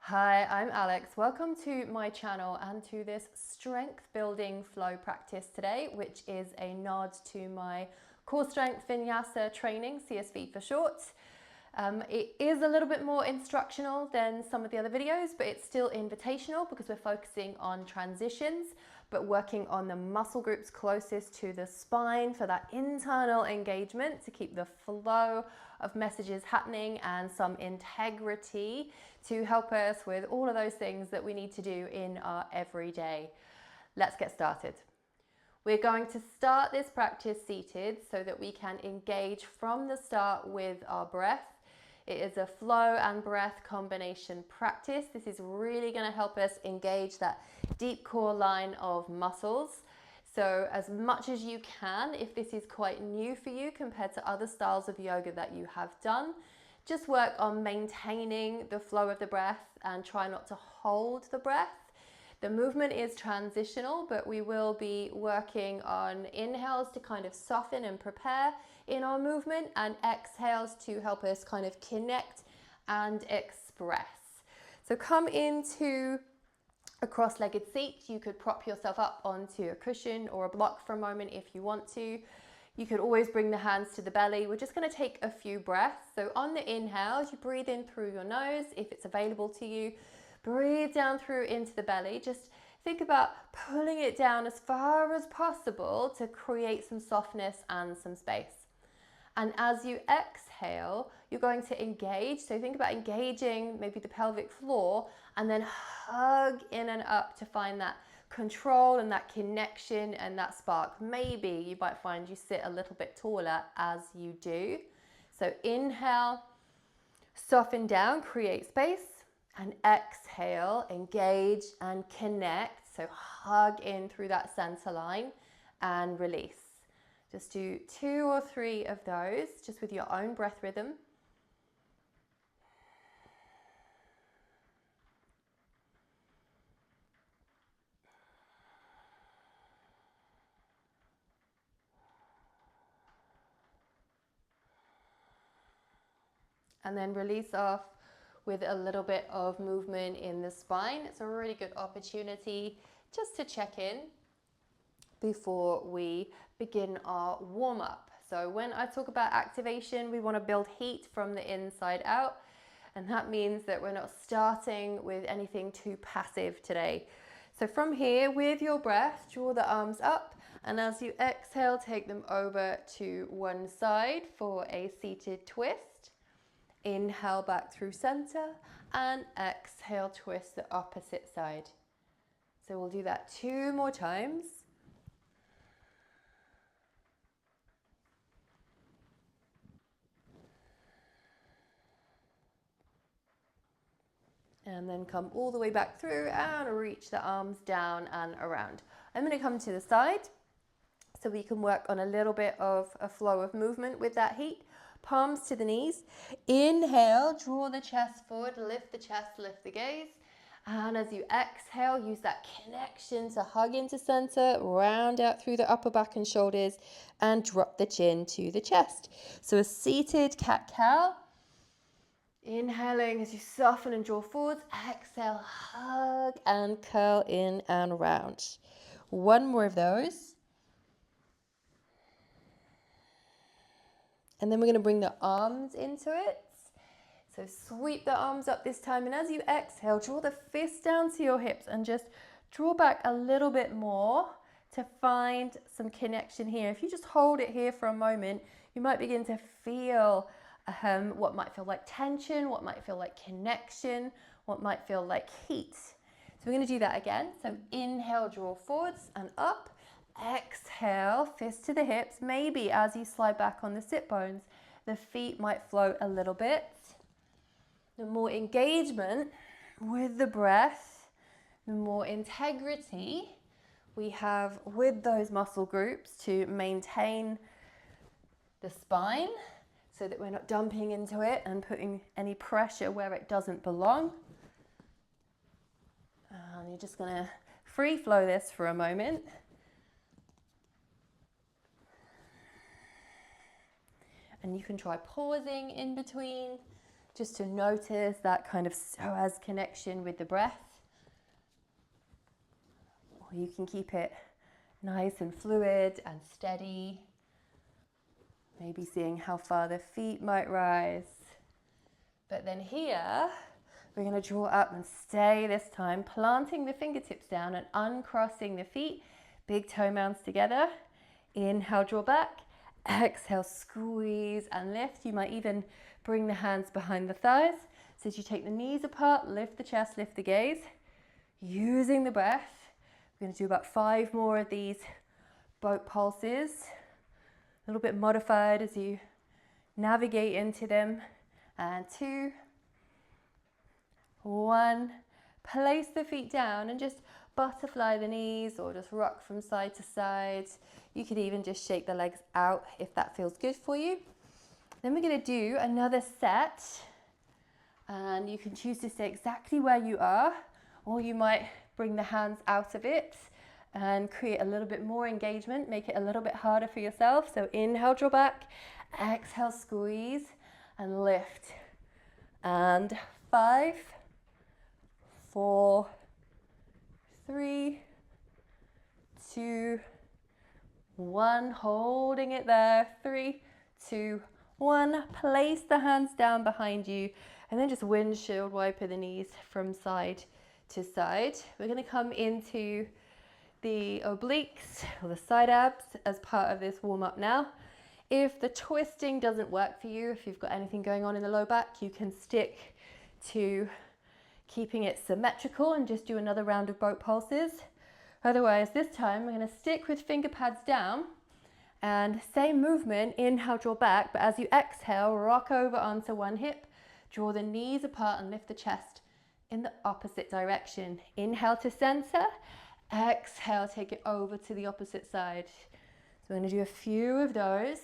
Hi, I'm Alex. Welcome to my channel and to this strength building flow practice today, which is a nod to my Core Strength Vinyasa training, CSV for short. It is a little bit more instructional than some of the other videos, but it's still invitational because we're focusing on transitions, but working on the muscle groups closest to the spine for that internal engagement to keep the flow of messages happening and some integrity to help us with all of those things that we need to do in our everyday. Let's get started. We're going to start this practice seated so that we can engage from the start with our breath. It is a flow and breath combination practice. This is really going to help us engage that deep core line of muscles. So as much as you can, if this is quite new for you compared to other styles of yoga that you have done, just work on maintaining the flow of the breath and try not to hold the breath. The movement is transitional, but we will be working on inhales to kind of soften and prepare in our movement and exhales to help us kind of connect and express. So come into a cross-legged seat. You could prop yourself up onto a cushion or a block for a moment if you want to. You could always bring the hands to the belly. We're just going to take a few breaths. So on the inhales, you breathe in through your nose if it's available to you. Breathe down through into the belly. Just think about pulling it down as far as possible to create some softness and some space. And as you exhale, you're going to engage. So think about engaging maybe the pelvic floor and then hug in and up to find that control and that connection and that spark. Maybe you might find you sit a little bit taller as you do. So inhale, soften down, create space. And exhale, engage and connect. So hug in through that center line and release. Just do 2 or 3 of those, just with your own breath rhythm. And then release off with a little bit of movement in the spine. It's a really good opportunity just to check in before we begin our warm-up. So when I talk about activation, we want to build heat from the inside out. And that means that we're not starting with anything too passive today. So from here, with your breath, draw the arms up. And as you exhale, take them over to one side for a seated twist. Inhale back through center and exhale, twist the opposite side. So we'll do that 2 more times. And then come all the way back through and reach the arms down and around. I'm going to come to the side so we can work on a little bit of a flow of movement with that heat. Palms to the knees. Inhale, draw the chest forward, lift the chest, lift the gaze. And as you exhale, use that connection to hug into center, round out through the upper back and shoulders, and drop the chin to the chest. So a seated cat-cow. Inhaling as you soften and draw forwards. Exhale, hug and curl in and round. 1 more of those. And then we're going to bring the arms into it. So sweep the arms up this time. And as you exhale, draw the fists down to your hips and just draw back a little bit more to find some connection here. If you just hold it here for a moment, you might begin to feel what might feel like tension, what might feel like connection, what might feel like heat. So we're going to do that again. So inhale, draw forwards and up. Exhale, fist to the hips. Maybe as you slide back on the sit bones, the feet might float a little bit. The more engagement with the breath, the more integrity we have with those muscle groups to maintain the spine so that we're not dumping into it and putting any pressure where it doesn't belong. And you're just going to free flow this for a moment. And you can try pausing in between just to notice that kind of psoas connection with the breath. Or you can keep it nice and fluid and steady. Maybe seeing how far the feet might rise. But then here, we're going to draw up and stay this time, planting the fingertips down and uncrossing the feet, big toe mounds together. Inhale, draw back. Exhale, squeeze and lift. You might even bring the hands behind the thighs. So as you take the knees apart, lift the chest, lift the gaze. Using the breath, we're going to do about 5 more of these boat pulses. A little bit modified as you navigate into them. And 2, 1. Place the feet down and just butterfly the knees or just rock from side to side. You could even just shake the legs out if that feels good for you. Then we're going to do another set, and you can choose to stay exactly where you are, or you might bring the hands out of it and create a little bit more engagement, make it a little bit harder for yourself. So inhale, draw back, exhale, squeeze and lift. And 5, 4, 3, 2, 1. Holding it there. 3, 2, 1. Place the hands down behind you and then just windshield wiper the knees from side to side. We're going to come into the obliques or the side abs as part of this warm up now. If the twisting doesn't work for you, if you've got anything going on in the low back, you can stick to keeping it symmetrical and just do another round of boat pulses. Otherwise, this time we're going to stick with finger pads down and same movement, inhale, draw back, but as you exhale, rock over onto one hip, draw the knees apart and lift the chest in the opposite direction. Inhale to center, exhale, take it over to the opposite side. So we're going to do a few of those.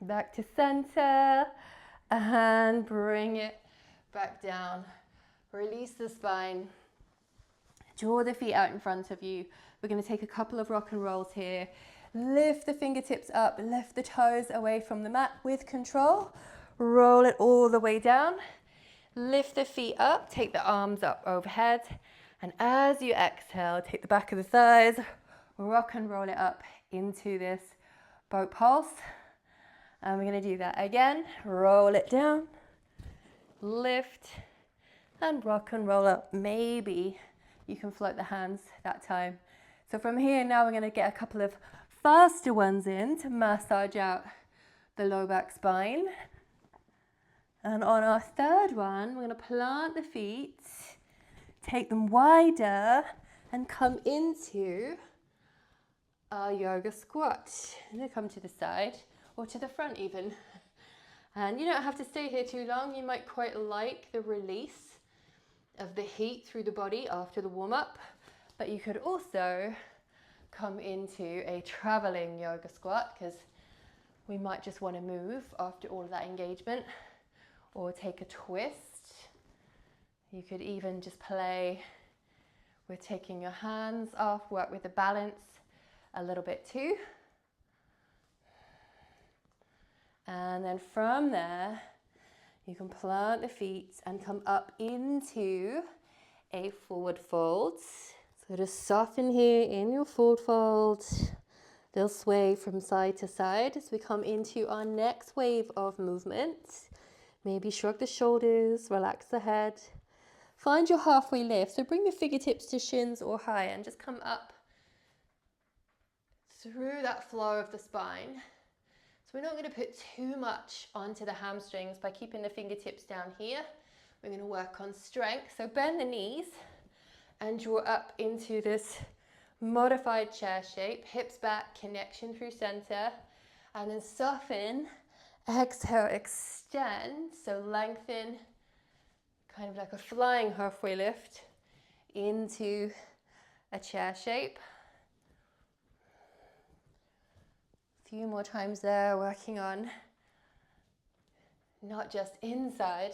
Back to center and bring it back down. Release the spine. Draw the feet out in front of you. We're going to take a couple of rock and rolls here. Lift the fingertips up, lift the toes away from the mat with control. Roll it all the way down. Lift the feet up, take the arms up overhead. And as you exhale, take the back of the thighs, rock and roll it up into this boat pulse. And we're going to do that again. Roll it down, lift, and rock and roll up. Maybe you can float the hands that time. So from here now we're going to get a couple of faster ones in to massage out the low back spine. And on our third one, we're going to plant the feet, take them wider, and come into our yoga squat. And then come to the side or to the front even. And you don't have to stay here too long. You might quite like the release of the heat through the body after the warm-up, but you could also come into a traveling yoga squat because we might just want to move after all of that engagement, or take a twist. You could even just play with taking your hands off, work with the balance a little bit too. And then from there, you can plant the feet and come up into a forward fold. So just soften here in your forward fold. They'll sway from side to side as we come into our next wave of movement. Maybe shrug the shoulders, relax the head. Find your halfway lift. So bring the fingertips to shins or higher and just come up through that flow of the spine. So we're not going to put too much onto the hamstrings by keeping the fingertips down here. We're going to work on strength. So bend the knees and draw up into this modified chair shape. Hips back, connection through center. And then soften. Exhale, extend. So lengthen, kind of like a flying halfway lift into a chair shape. Few more times there, working on not just inside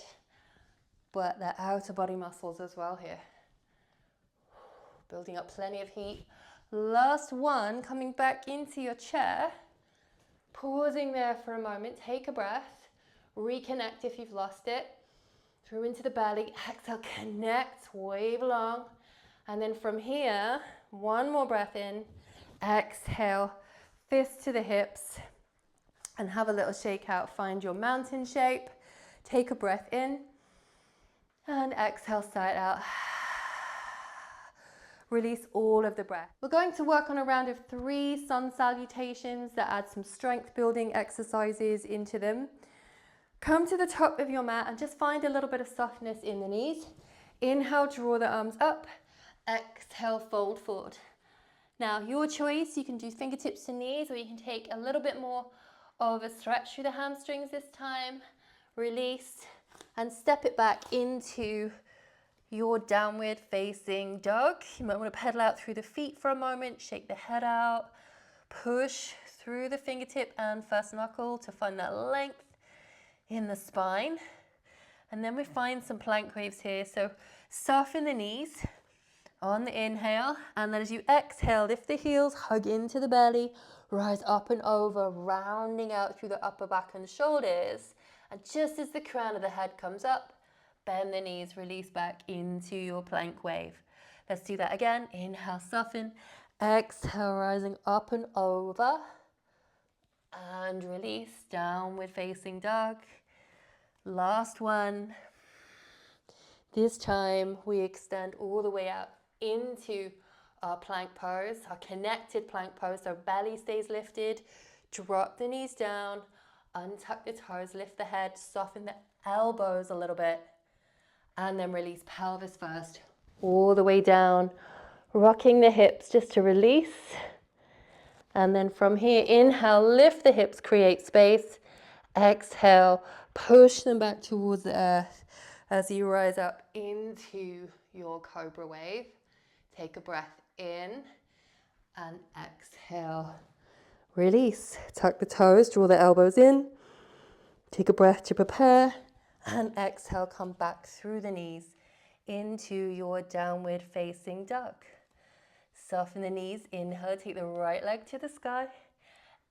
but the outer body muscles as well here. Building up plenty of heat. Last one, coming back into your chair. Pausing there for a moment, take a breath. Reconnect if you've lost it. Through into the belly, exhale, connect, wave along. And then from here, one more breath in. Exhale, fists to the hips. And have a little shake out. Find your mountain shape. Take a breath in. And exhale, sigh it out. Release all of the breath. We're going to work on a round of 3 sun salutations that add some strength building exercises into them. Come to the top of your mat and just find a little bit of softness in the knees. Inhale, draw the arms up. Exhale, fold forward. Now, your choice, you can do fingertips to knees, or you can take a little bit more of a stretch through the hamstrings this time. Release and step it back into your downward facing dog. You might want to pedal out through the feet for a moment, shake the head out, push through the fingertip and first knuckle to find that length in the spine. And then we find some plank waves here. So soften the knees on the inhale, and then as you exhale, lift the heels, hug into the belly, rise up and over, rounding out through the upper back and shoulders. And just as the crown of the head comes up, bend the knees, release back into your plank wave. Let's do that again. Inhale, soften. Exhale, rising up and over. And release, downward facing dog. Last one. This time we extend all the way out into our plank pose, our connected plank pose. So belly stays lifted. Drop the knees down. Untuck the toes, lift the head, soften the elbows a little bit. And then release pelvis first, all the way down, rocking the hips just to release. And then from here, inhale, lift the hips, create space. Exhale, push them back towards the earth as you rise up into your cobra wave. Take a breath in and exhale. Release, tuck the toes, draw the elbows in. Take a breath to prepare. And exhale, come back through the knees into your downward facing dog. Soften the knees, inhale, take the right leg to the sky.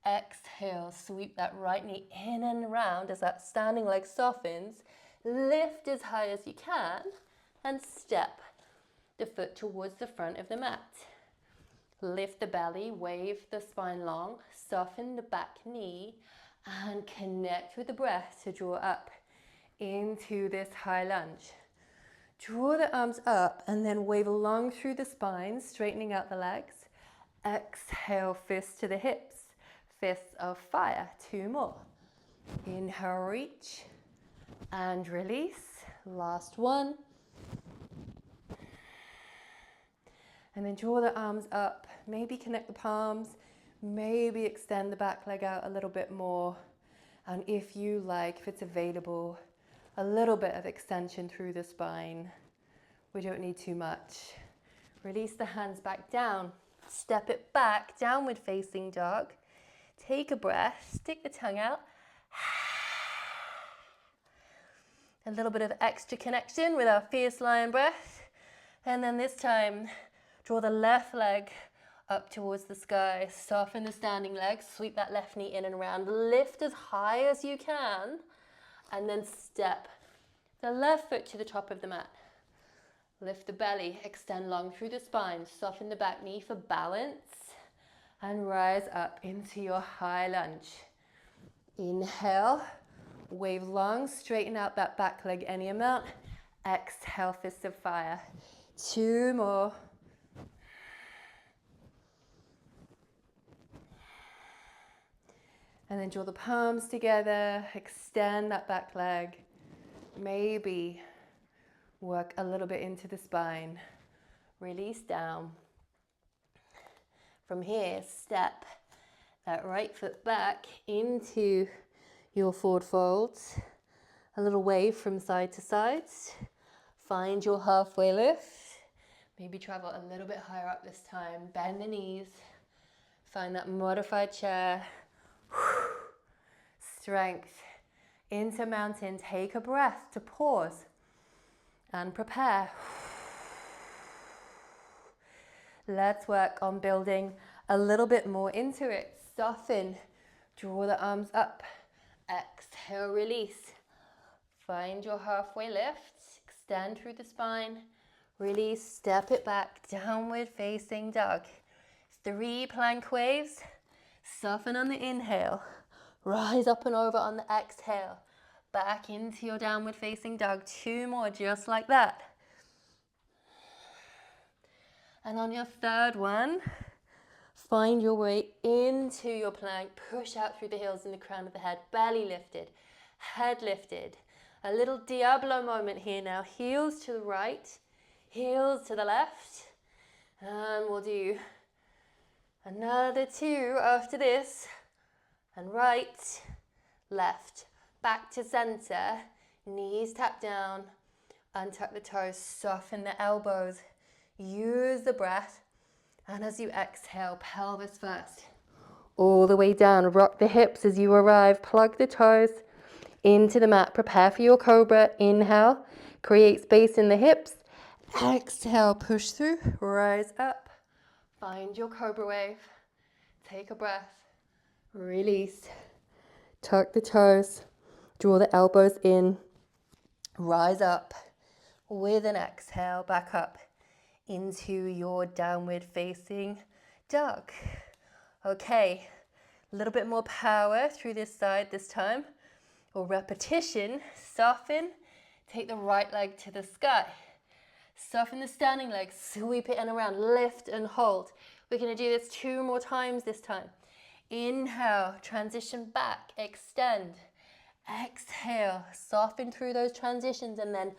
Exhale, sweep that right knee in and around as that standing leg softens. Lift as high as you can and step the foot towards the front of the mat. Lift the belly, wave the spine long, soften the back knee and connect with the breath to draw up into this high lunge. Draw the arms up and then wave along through the spine, straightening out the legs. Exhale, fists to the hips. Fists of fire. 2 more. Inhale, reach and release. Last one. And then draw the arms up. Maybe connect the palms. Maybe extend the back leg out a little bit more. And if you like, if it's available, a little bit of extension through the spine. We don't need too much. Release the hands back down. Step it back, downward facing dog. Take a breath, stick the tongue out. A little bit of extra connection with our fierce lion breath. And then this time, draw the left leg up towards the sky. Soften the standing leg, sweep that left knee in and around. Lift as high as you can. And then step the left foot to the top of the mat. Lift the belly, extend long through the spine. Soften the back knee for balance. And rise up into your high lunge. Inhale, wave long, straighten out that back leg any amount. Exhale, fist of fire. 2 more. And then draw the palms together, extend that back leg. Maybe work a little bit into the spine. Release down. From here, step that right foot back into your forward folds. A little wave from side to side. Find your halfway lift. Maybe travel a little bit higher up this time. Bend the knees. Find that modified chair. Strength into mountain. Take a breath to pause. and prepare. Let's work on building a little bit more into it. Soften, draw the arms up, exhale, release. Find your halfway lift, extend through the spine, release, step it back, downward facing dog. 3 plank waves, soften on the inhale, rise up and over on the exhale, back into your downward facing dog. 2 more, just like that. And on your third one, find your way into your plank, push out through the heels and the crown of the head, belly lifted, head lifted. A little Diablo moment here now, heels to the right, heels to the left, and we'll do another 2 after this, and right, left, back to center, knees tap down, untuck the toes, soften the elbows, use the breath, and as you exhale, pelvis first, all the way down, rock the hips as you arrive, plug the toes into the mat, prepare for your cobra. Inhale, create space in the hips, exhale, push through, rise up, find your cobra wave, take a breath, release, tuck the toes, draw the elbows in, rise up with an exhale, back up into your downward facing dog. Okay, a little bit more power through this side this time, or repetition. Soften, take the right leg to the sky, soften the standing leg, sweep it in around, lift and hold. We're going to do this 2 more times this time. Inhale, transition back, extend, exhale, soften through those transitions, and then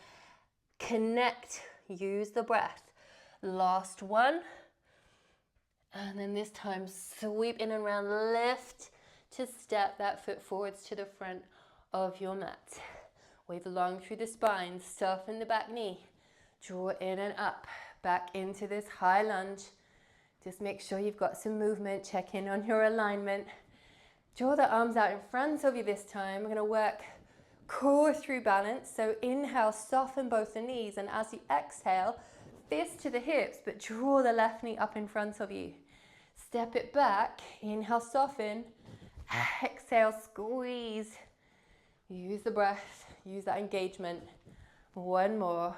connect, use the breath. Last one, and then this time sweep in and around, lift to step that foot forwards to the front of your mat. Wave long through the spine, soften the back knee, draw in and up, back into this high lunge. Just make sure you've got some movement, check in on your alignment. Draw the arms out in front of you this time. We're going to work core through balance. So inhale, soften both the knees, and as you exhale, fist to the hips, but draw the left knee up in front of you. Step it back, inhale, soften, exhale, squeeze. Use the breath, use that engagement. 1 more,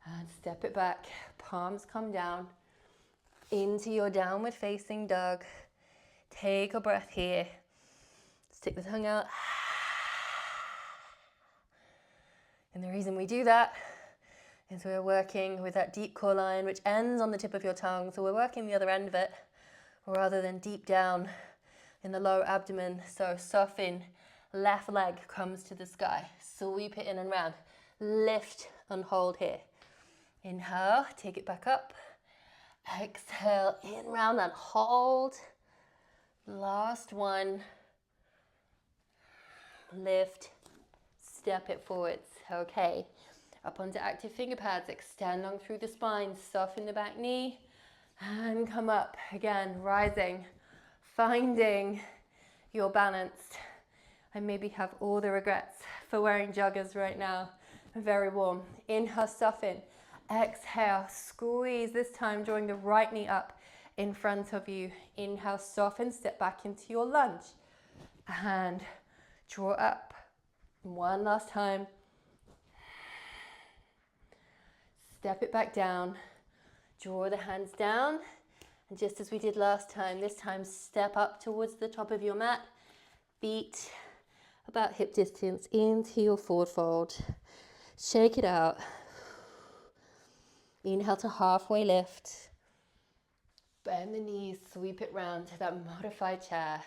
and step it back, palms come down into your downward facing dog. Take a breath here, stick the tongue out. And the reason we do that is we're working with that deep core line, which ends on the tip of your tongue. So we're working the other end of it rather than deep down in the low abdomen. So soften, left leg comes to the sky. Sweep it in and round. Lift and hold here. Inhale, take it back up. Exhale, in, round and hold. Last one. Lift, step it forwards. Okay. Up onto active finger pads, extend long through the spine, soften the back knee, and come up. Again, rising, finding your balance. I maybe have all the regrets for wearing joggers right now. Very warm. Inhale, soften. Exhale, squeeze. This time, drawing the right knee up in front of you. Inhale, soften, step back into your lunge. And draw up. One last time. Step it back down, draw the hands down, and just as we did last time, this time step up towards the top of your mat, feet about hip distance into your forward fold. Shake it out. Inhale to halfway lift. Bend the knees, sweep it round to that modified chair.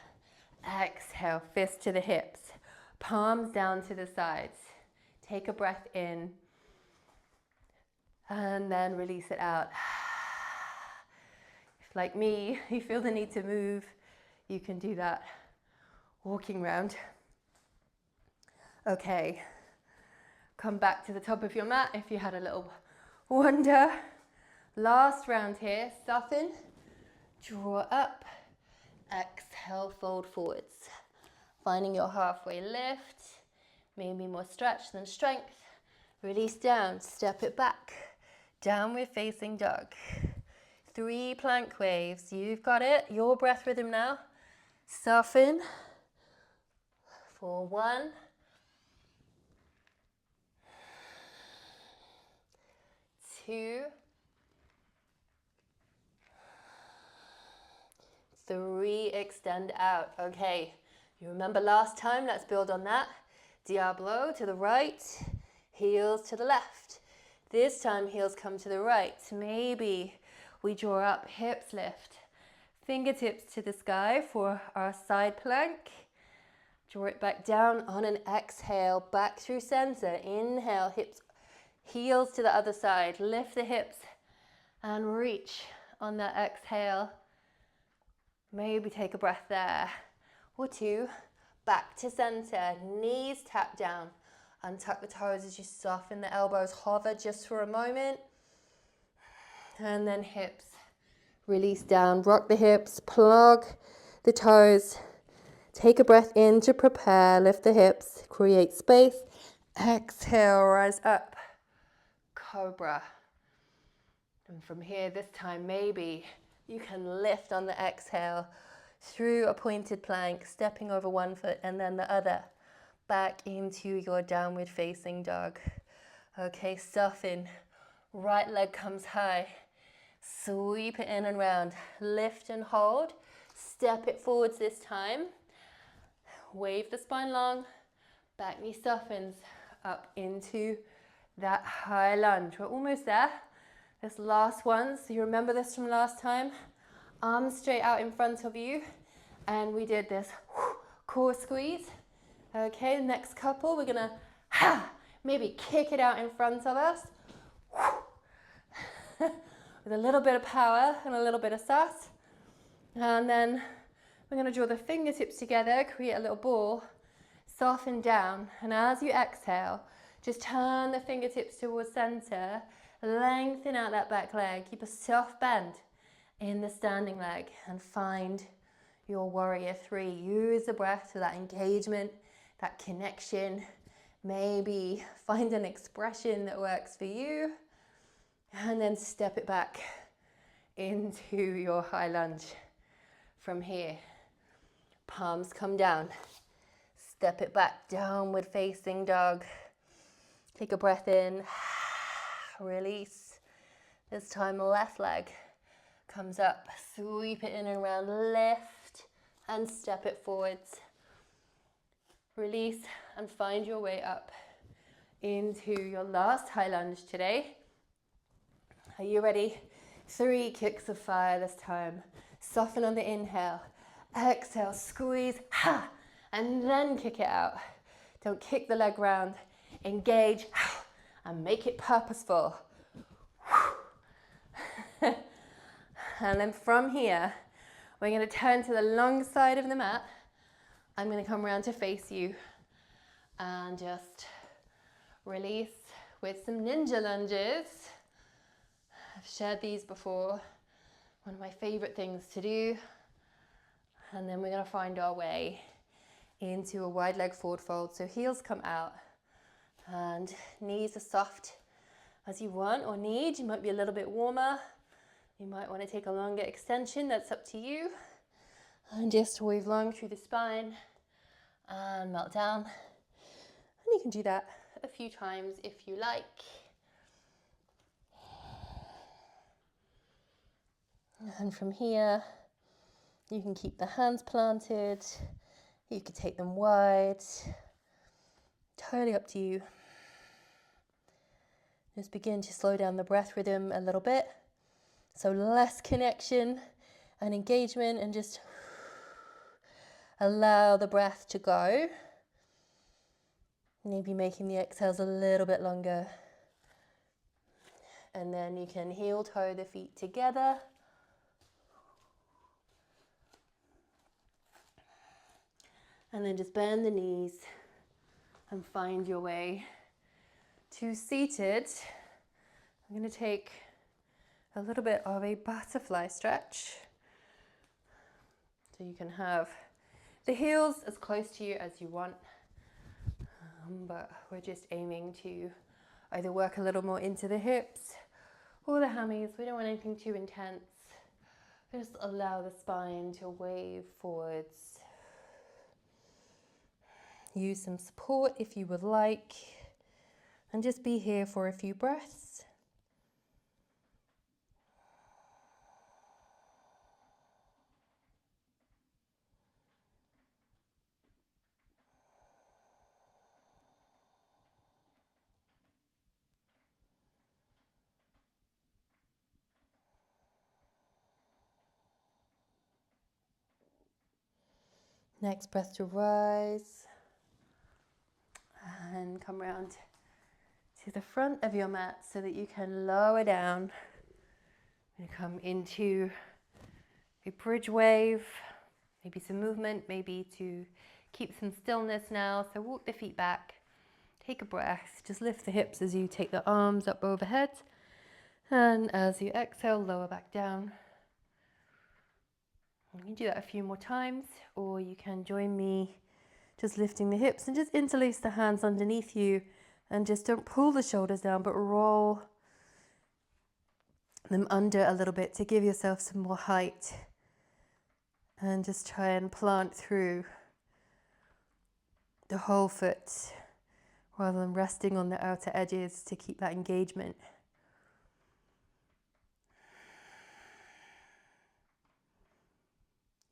Exhale, fist to the hips, palms down to the sides. Take a breath in. And then release it out. If, like me, you feel the need to move, you can do that walking round. Okay, come back to the top of your mat if you had a little wander. Last round here, soften, draw up, exhale, fold forwards. Finding your halfway lift, maybe more stretch than strength. Release down, step it back. Downward facing dog. 3 plank waves. You've got it. Your breath rhythm now. Soften. For 1. 2. 3, extend out. Okay, you remember last time, let's build on that. Diablo to the right, heels to the left. This time, heels come to the right. Maybe we draw up, hips lift. Fingertips to the sky for our side plank. Draw it back down on an exhale, back through center. Inhale, hips, heels to the other side. Lift the hips and reach on that exhale. Maybe take a breath there, or 2. Back to center, knees tap down. Untuck the toes as you soften the elbows, hover just for a moment. And then hips, release down, rock the hips, plug the toes. Take a breath in to prepare, lift the hips, create space. Exhale, rise up, cobra. And from here, this time, maybe you can lift on the exhale through a pointed plank, stepping over one foot and then the other, back into your downward facing dog. Okay, soften. Right leg comes high. Sweep it in and round. Lift and hold. Step it forwards this time. Wave the spine long. Back knee softens up into that high lunge. We're almost there. This last one, so you remember this from last time. Arms straight out in front of you. And we did this core squeeze. Okay, next couple, we're gonna maybe kick it out in front of us. With a little bit of power and a little bit of sass. And then we're gonna draw the fingertips together, create a little ball, soften down. And as you exhale, just turn the fingertips towards center, lengthen out that back leg, keep a soft bend in the standing leg and find your warrior 3. Use the breath for that engagement, that connection. Maybe find an expression that works for you and then step it back into your high lunge. From here, palms come down, step it back, downward facing dog. Take a breath in, release. This time left leg comes up, sweep it in and around, lift and step it forwards. Release and find your way up into your last high lunge today. Are you ready? 3 kicks of fire this time. Soften on the inhale, exhale, squeeze, and then kick it out. Don't kick the leg round, engage, and make it purposeful. And then from here, we're going to turn to the long side of the mat. I'm going to come around to face you and just release with some ninja lunges. I've shared these before. One of my favorite things to do. And then we're going to find our way into a wide leg forward fold. So heels come out and knees are soft as you want or need. You might be a little bit warmer. You might want to take a longer extension. That's up to you. And just wave long through the spine and melt down. And you can do that a few times if you like. And from here, you can keep the hands planted. You can take them wide. Totally up to you. Just begin to slow down the breath rhythm a little bit. So less connection and engagement, and just allow the breath to go. Maybe making the exhales a little bit longer. And then you can heel toe the feet together. And then just bend the knees and find your way to seated. I'm going to take a little bit of a butterfly stretch. So you can have the heels as close to you as you want, but we're just aiming to either work a little more into the hips or the hammies. We don't want anything too intense. Just allow the spine to wave forwards. Use some support if you would like, and just be here for a few breaths. Next breath to rise and come round to the front of your mat so that you can lower down and come into a bridge wave, maybe some movement, maybe to keep some stillness now. So walk the feet back, take a breath, just lift the hips as you take the arms up overhead, and as you exhale, lower back down. You can do that a few more times, or you can join me just lifting the hips and just interlace the hands underneath you, and just don't pull the shoulders down, but roll them under a little bit to give yourself some more height, and just try and plant through the whole foot rather than resting on the outer edges to keep that engagement.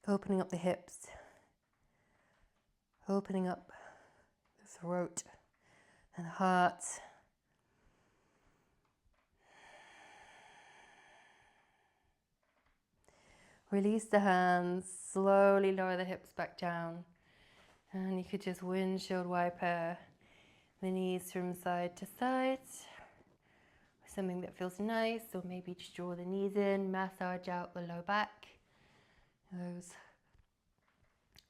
Opening up the hips, opening up the throat and heart. Release the hands, slowly lower the hips back down, and you could just windshield wiper the knees from side to side. Something that feels nice, or maybe just draw the knees in, massage out the low back. Those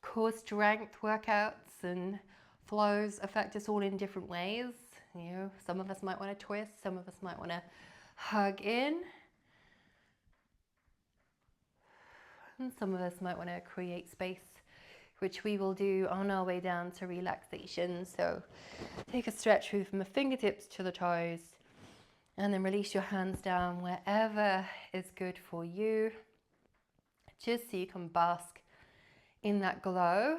core strength workouts and flows affect us all in different ways. You know, some of us might want to twist, some of us might want to hug in, and some of us might want to create space, which we will do on our way down to relaxation. So take a stretch through from the fingertips to the toes, and then release your hands down wherever is good for you, just so you can bask in that glow,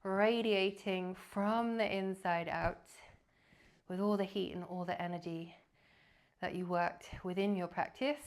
radiating from the inside out with all the heat and all the energy that you worked within your practice.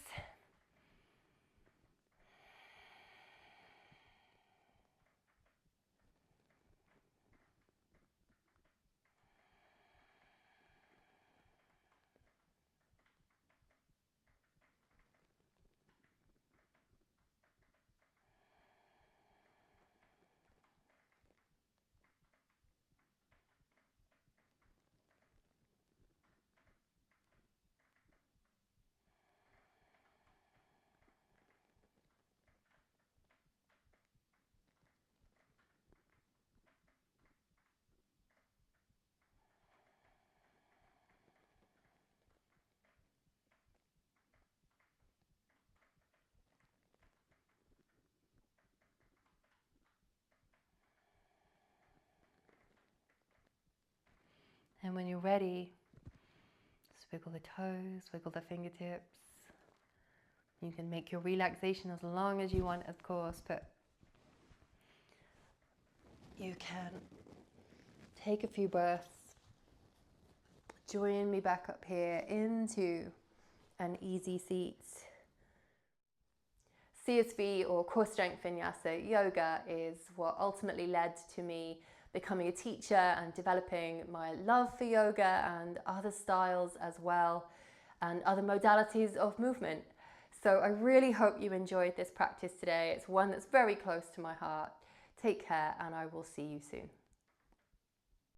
And when you're ready, just wiggle the toes, wiggle the fingertips. You can make your relaxation as long as you want, of course, but you can take a few breaths. Join me back up here into an easy seat. CSV, or Core Strength Vinyasa Yoga, is what ultimately led to me becoming a teacher and developing my love for yoga and other styles as well, and other modalities of movement. So I really hope you enjoyed this practice today. It's one that's very close to my heart. Take care, and I will see you soon.